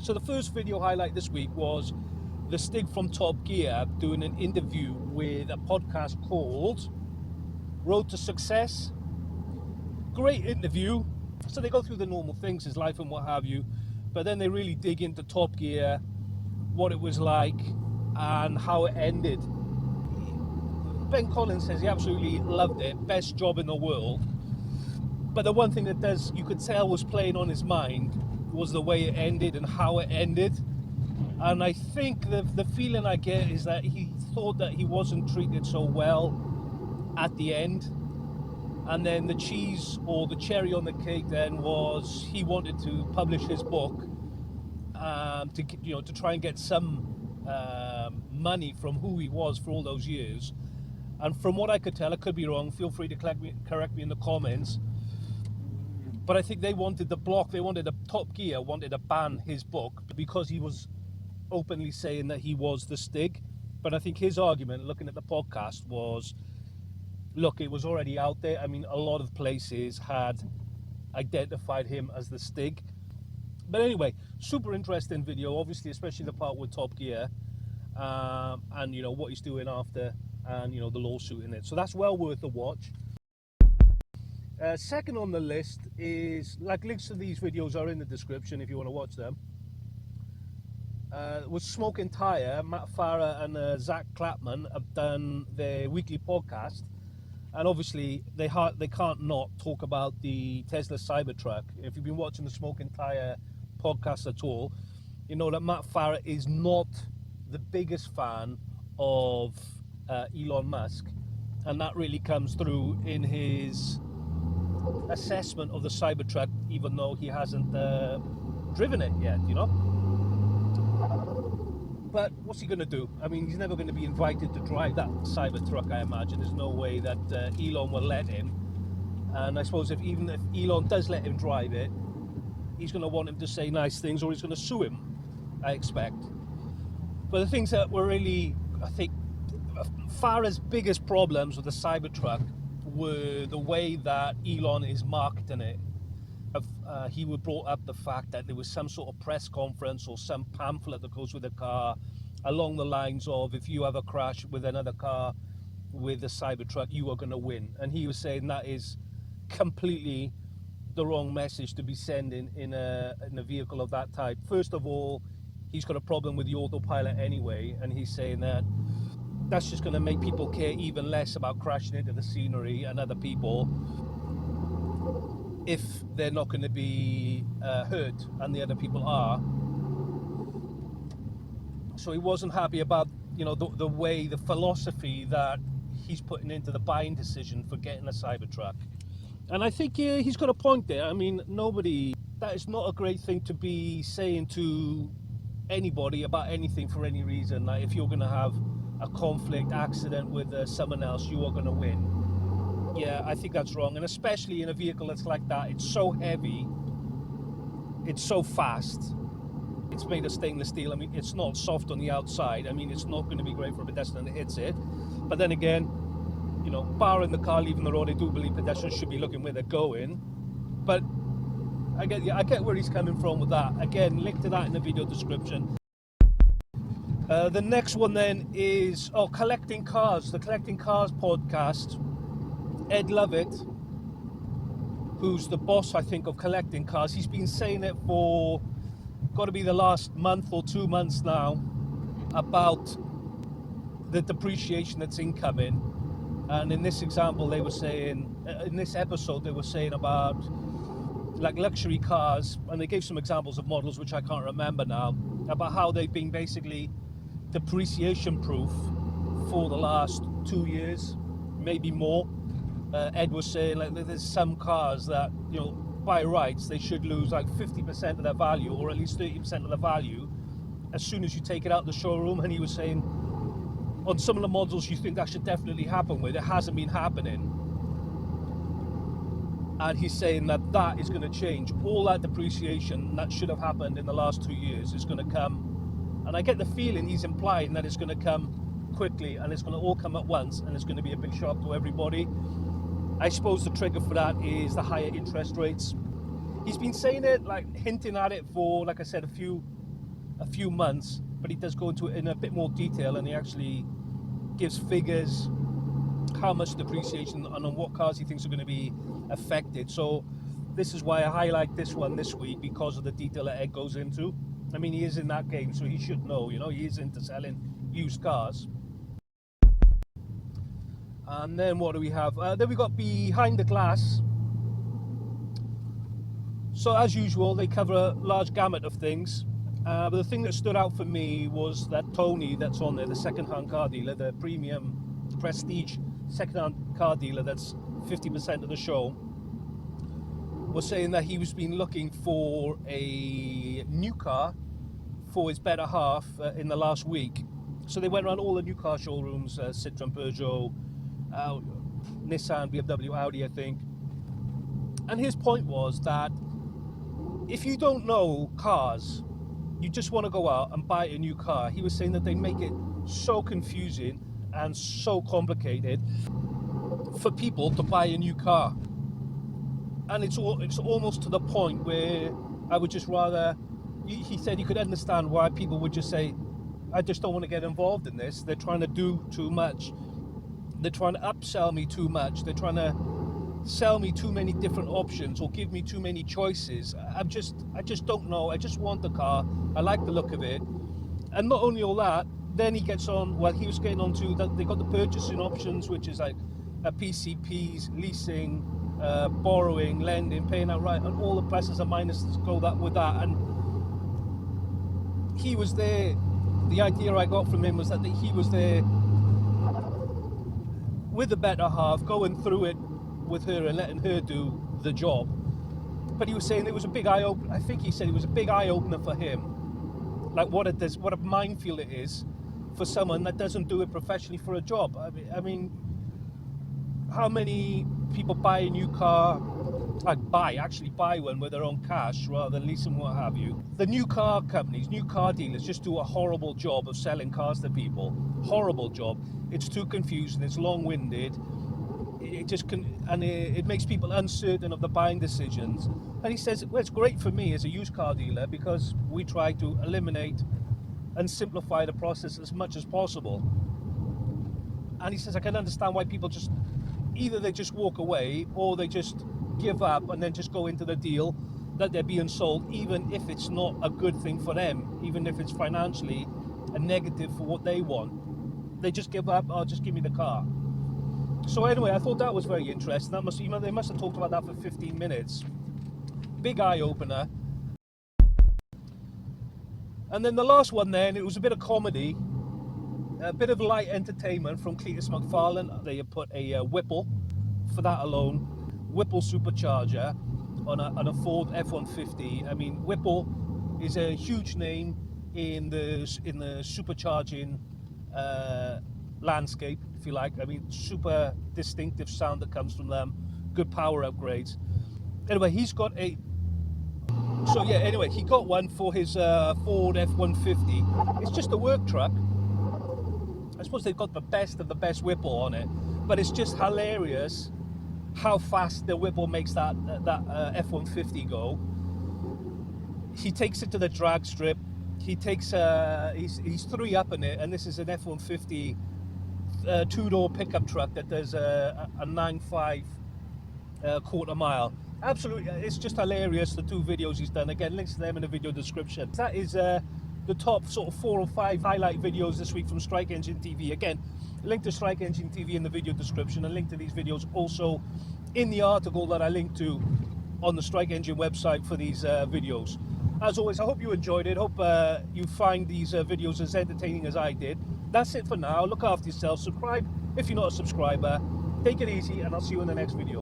So the first video highlight this week was the Stig from Top Gear doing an interview with a podcast called Road to Success. Great interview. So they go through the normal things, his life and what have you, but then they really dig into Top Gear, what it was like and how it ended. Ben Collins says he absolutely loved it, best job in the world. But the one thing that you could tell was playing on his mind was the way it ended and how it ended. And I think the feeling I get is that he thought that he wasn't treated so well at the end. And then the cheese or the cherry on the cake then was he wanted to publish his book to try and get some money from who he was for all those years. And from what I could tell, I could be wrong, feel free to correct me in the comments, but I think they wanted Top Gear wanted to ban his book because he was openly saying that he was the Stig. But I think his argument, looking at the podcast, was, look, it was already out there. I mean, a lot of places had identified him as the Stig. But anyway, super interesting video, obviously, especially the part with Top Gear, and what he's doing after, and the lawsuit in it. So that's well worth a watch. Second on the list is, links to these videos are in the description if you want to watch them. With Smoking Tire, Matt Farah and Zach Clapman have done their weekly podcast, and obviously they can't not talk about the Tesla Cybertruck. If you've been watching the Smoking Tire podcast at all, you know that Matt Farah is not the biggest fan of Elon Musk, and that really comes through in his assessment of the Cybertruck, even though he hasn't driven it yet, But what's he going to do? I mean, he's never going to be invited to drive that Cybertruck, I imagine. There's no way that Elon will let him. And I suppose even if Elon does let him drive it, he's going to want him to say nice things, or he's going to sue him, I expect. But the things that were really, I think, Farah's biggest problems with the Cybertruck were the way that Elon is marketing it. He would brought up the fact that there was some sort of press conference or some pamphlet that goes with the car along the lines of, if you have a crash with another car with the Cybertruck, you are going to win. And he was saying that is completely the wrong message to be sending in a vehicle of that type. First of all, he's got a problem with the autopilot anyway, and he's saying that that's just going to make people care even less about crashing into the scenery and other people if they're not going to be hurt and the other people are. So he wasn't happy about the way, the philosophy that he's putting into the buying decision for getting a Cybertruck. And I think he's got a point there. I mean, that is not a great thing to be saying to anybody about anything for any reason. Like, if you're going to have a conflict, accident with someone else, you are going to win. Yeah, I think that's wrong. And especially in a vehicle that's like that, it's so heavy, it's so fast, it's made of stainless steel. I mean, it's not soft on the outside. I mean, it's not going to be great for a pedestrian that hits it. But then again, barring the car leaving the road, I do believe pedestrians should be looking where they're going. But I get where he's coming from with that. Again, link to that in the video description. The next one then is Collecting Cars, the Collecting Cars podcast. Ed Lovett, who's the boss, I think, of Collecting Cars, he's been saying it for got to be the last month or 2 months now about the depreciation that's incoming. And in this example, they were saying, in this episode, they were saying about luxury cars, and they gave some examples of models which I can't remember now, about how they've been basically depreciation proof for the last 2 years, maybe more. Ed was saying there's some cars that by rights they should lose 50% of their value, or at least 30% of the value, as soon as you take it out of the showroom. And he was saying on some of the models you think that should definitely happen with, it hasn't been happening. And he's saying that is going to change. All that depreciation that should have happened in the last 2 years is going to come, and I get the feeling he's implying that it's going to come quickly, and it's going to all come at once, and it's going to be a big shock to everybody. I suppose the trigger for that is the higher interest rates. He's been saying it, hinting at it for, like I said, a few a few months, but he does go into it in a bit more detail, and he actually gives figures, how much depreciation and on what cars he thinks are going to be affected. So this is why I highlight this one this week, because of the detail that Ed goes into. I mean, he is in that game, so he should know, you know, he is into selling used cars. And then what do we have? Then we got Behind the Glass. So as usual, they cover a large gamut of things. But the thing that stood out for me was that Tony that's on there, the second-hand car dealer, the premium prestige second-hand car dealer that's 50% of the show, was saying that he was been looking for a new car for his better half in the last week. So they went around all the new car showrooms, Citroën, Peugeot, Nissan, BMW, Audi, I think. And his point was that if you don't know cars, you just want to go out and buy a new car. He was saying that they make it so confusing and so complicated for people to buy a new car. And it's almost to the point where I would just rather, he said he could understand why people would just say, I just don't want to get involved in this. They're trying to do too much. They're trying to upsell me too much. They're trying to sell me too many different options or give me too many choices. I just don't know. I just want the car. I like the look of it. And not only all that, then he gets on, well, he was getting on to that they got the purchasing options, which is like PCPs, leasing, borrowing, lending, paying outright, and all the pluses and minuses go with that. And he was there. The idea I got from him was that he was there with the better half, going through it with her and letting her do the job. But he was saying it was a big eye opener. I think he said it was a big eye opener for him, like what a minefield it is for someone that doesn't do it professionally for a job. I mean, how many people buy a new car, actually buy one with their own cash rather than leasing, what have you? The new car companies, new car dealers just do a horrible job of selling cars to people. Horrible job. It's too confusing, it's long-winded. It makes people uncertain of the buying decisions. And he says, well, it's great for me as a used car dealer because we try to eliminate and simplify the process as much as possible. And he says, I can understand why people just, either they just walk away or they just give up and then just go into the deal that they're being sold, even if it's not a good thing for them, even if it's financially a negative for what they want. They just give up, oh, just give me the car. So anyway, I thought that was very interesting. They must have talked about that for 15 minutes. Big eye-opener. And then the last one then, it was a bit of comedy, a bit of light entertainment from Cletus McFarlane. They put a Whipple, for that alone, Whipple supercharger on a Ford F-150. I mean, Whipple is a huge name in the supercharging landscape, if you like. I mean, super distinctive sound that comes from them, good power upgrades. Anyway, he got one for his Ford F-150. It's just a work truck. I suppose they've got the best of the best Whipple on it, but it's just hilarious how fast the Whipple makes that F-150 go. He takes it to the drag strip. He takes he's 3 up in it, and this is an F-150 two-door pickup truck that does a 9.5 quarter mile. Absolutely, it's just hilarious, the 2 videos he's done. Again, links to them in the video description. That is the top sort of 4 or 5 highlight videos this week from StrikeEngine TV. Again, link to StrikeEngine TV in the video description, and link to these videos also in the article that I linked to on the StrikeEngine website for these videos. As always, I hope you enjoyed it. Hope you find these videos as entertaining as I did. That's it for now. Look after yourself. Subscribe if you're not a subscriber. Take it easy, and I'll see you in the next video.